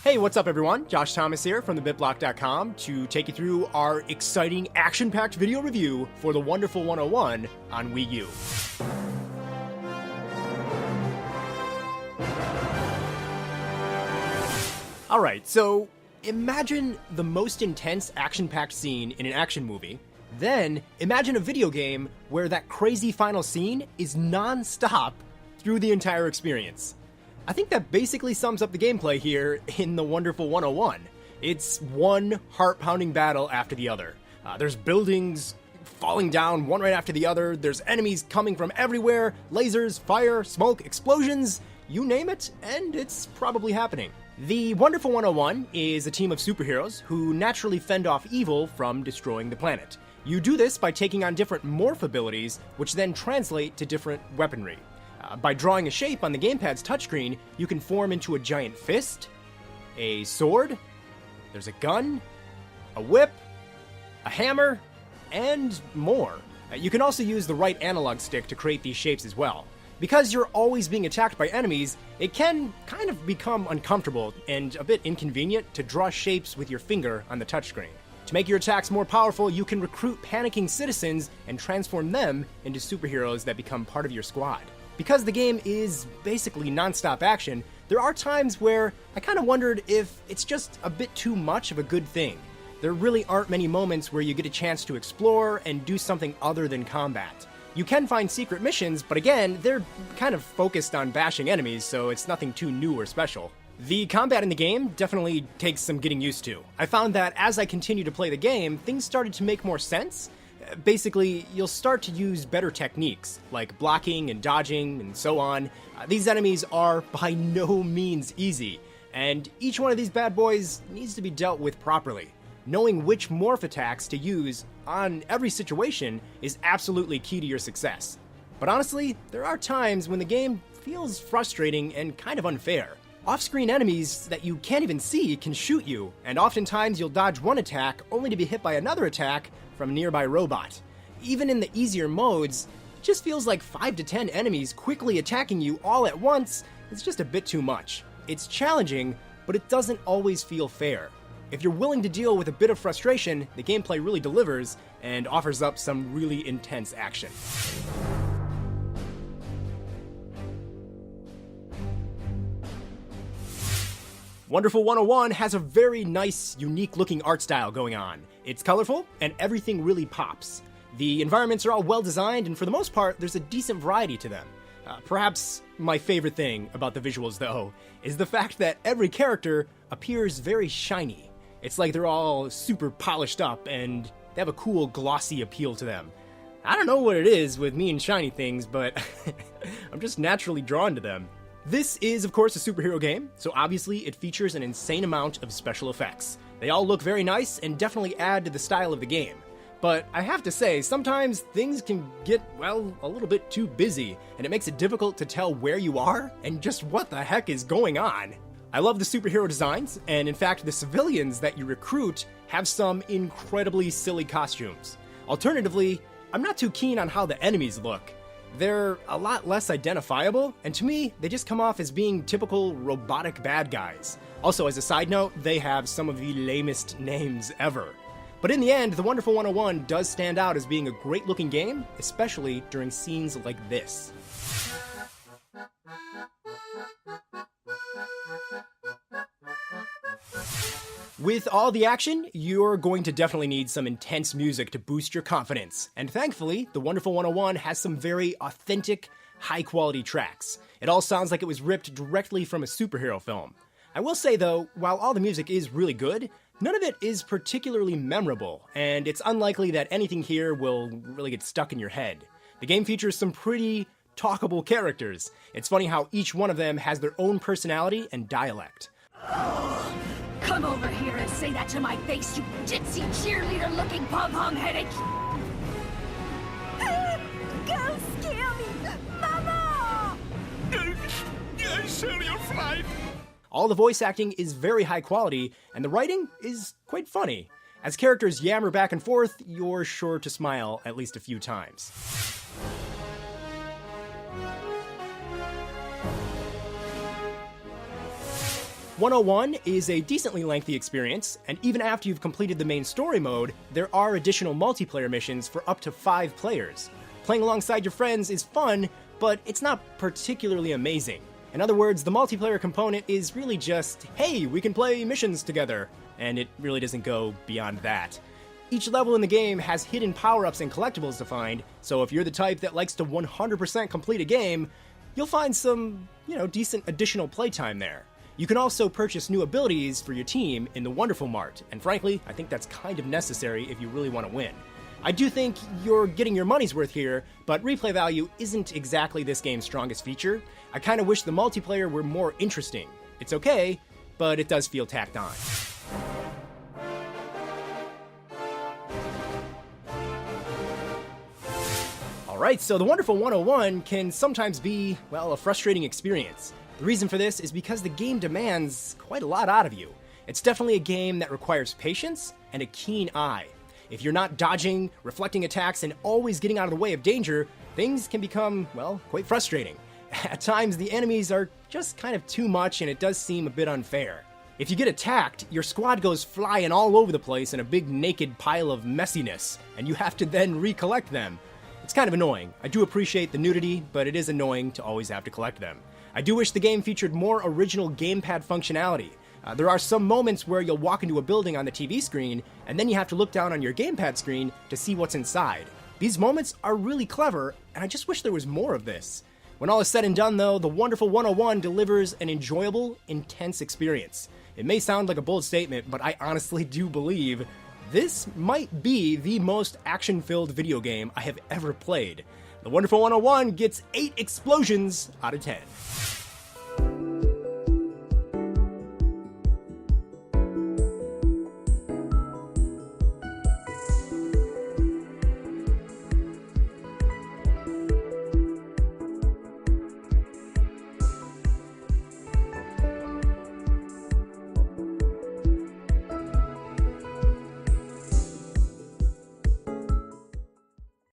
Hey, what's up everyone? Josh Thomas here from thebitblock.com to take you through our exciting action-packed video review for The Wonderful 101 on Wii U. Alright, so imagine the most intense action-packed scene in an action movie, then imagine a video game where that crazy final scene is non-stop through the entire experience. I think that basically sums up the gameplay here in The Wonderful 101. It's one heart-pounding battle after the other. There's buildings falling down one right after the other, there's enemies coming from everywhere, lasers, fire, smoke, explosions, you name it, and it's probably happening. The Wonderful 101 is a team of superheroes who naturally fend off evil from destroying the planet. You do this by taking on different morph abilities, which then translate to different weaponry. By drawing a shape on the gamepad's touchscreen, you can form into a giant fist, a sword, there's a gun, a whip, a hammer, and more. You can also use the right analog stick to create these shapes as well. Because you're always being attacked by enemies, it can kind of become uncomfortable and a bit inconvenient to draw shapes with your finger on the touchscreen. To make your attacks more powerful, you can recruit panicking citizens and transform them into superheroes that become part of your squad. Because the game is basically non-stop action, there are times where I kind of wondered if it's just a bit too much of a good thing. There really aren't many moments where you get a chance to explore and do something other than combat. You can find secret missions, but again, they're kind of focused on bashing enemies, so it's nothing too new or special. The combat in the game definitely takes some getting used to. I found that as I continued to play the game, things started to make more sense. Basically, you'll start to use better techniques, like blocking and dodging and so on. These enemies are by no means easy, and each one of these bad boys needs to be dealt with properly. Knowing which morph attacks to use on every situation is absolutely key to your success. But honestly, there are times when the game feels frustrating and kind of unfair. Off-screen enemies that you can't even see can shoot you, and oftentimes you'll dodge one attack only to be hit by another attack from a nearby robot. Even in the easier modes, it just feels like 5 to 10 enemies quickly attacking you all at once is just a bit too much. It's challenging, but it doesn't always feel fair. If you're willing to deal with a bit of frustration, the gameplay really delivers and offers up some really intense action. Wonderful 101 has a very nice, unique-looking art style going on. It's colorful, and everything really pops. The environments are all well-designed, and for the most part, there's a decent variety to them. Perhaps my favorite thing about the visuals, though, is the fact that every character appears very shiny. It's like they're all super polished up, and they have a cool, glossy appeal to them. I don't know what it is with me and shiny things, but I'm just naturally drawn to them. This is, of course, a superhero game, so obviously it features an insane amount of special effects. They all look very nice and definitely add to the style of the game. But I have to say, sometimes things can get, well, a little bit too busy, and it makes it difficult to tell where you are and just what the heck is going on. I love the superhero designs, and in fact, the civilians that you recruit have some incredibly silly costumes. Alternatively, I'm not too keen on how the enemies look. They're a lot less identifiable, and to me, they just come off as being typical robotic bad guys. Also, as a side note, they have some of the lamest names ever. But in the end, The Wonderful 101 does stand out as being a great-looking game, especially during scenes like this. With all the action, you're going to definitely need some intense music to boost your confidence, and thankfully, The Wonderful 101 has some very authentic, high-quality tracks. It all sounds like it was ripped directly from a superhero film. I will say though, while all the music is really good, none of it is particularly memorable, and it's unlikely that anything here will really get stuck in your head. The game features some pretty talkable characters. It's funny how each one of them has their own personality and dialect. Come over here and say that to my face, you ditzy cheerleader-looking pom-pom-headed. Go scare me! Mama! Show your flight! All the voice acting is very high quality, and the writing is quite funny. As characters yammer back and forth, you're sure to smile at least a few times. 101 is a decently lengthy experience, and even after you've completed the main story mode, there are additional multiplayer missions for up to 5 players. Playing alongside your friends is fun, but it's not particularly amazing. In other words, the multiplayer component is really just, hey, we can play missions together, and it really doesn't go beyond that. Each level in the game has hidden power-ups and collectibles to find, so if you're the type that likes to 100% complete a game, you'll find some, decent additional playtime there. You can also purchase new abilities for your team in the Wonderful Mart, and frankly, I think that's kind of necessary if you really want to win. I do think you're getting your money's worth here, but replay value isn't exactly this game's strongest feature. I kind of wish the multiplayer were more interesting. It's okay, but it does feel tacked on. Alright, so the Wonderful 101 can sometimes be, a frustrating experience. The reason for this is because the game demands quite a lot out of you. It's definitely a game that requires patience and a keen eye. If you're not dodging, reflecting attacks, and always getting out of the way of danger, things can become, quite frustrating. At times, the enemies are just kind of too much, and it does seem a bit unfair. If you get attacked, your squad goes flying all over the place in a big naked pile of messiness, and you have to then recollect them. It's kind of annoying. I do appreciate the nudity, but it is annoying to always have to collect them. I do wish the game featured more original gamepad functionality. There are some moments where you'll walk into a building on the TV screen, and then you have to look down on your gamepad screen to see what's inside. These moments are really clever, and I just wish there was more of this. When all is said and done, though, the Wonderful 101 delivers an enjoyable, intense experience. It may sound like a bold statement, but I honestly do believe this might be the most action-filled video game I have ever played. The Wonderful 101 gets 8 explosions out of 10.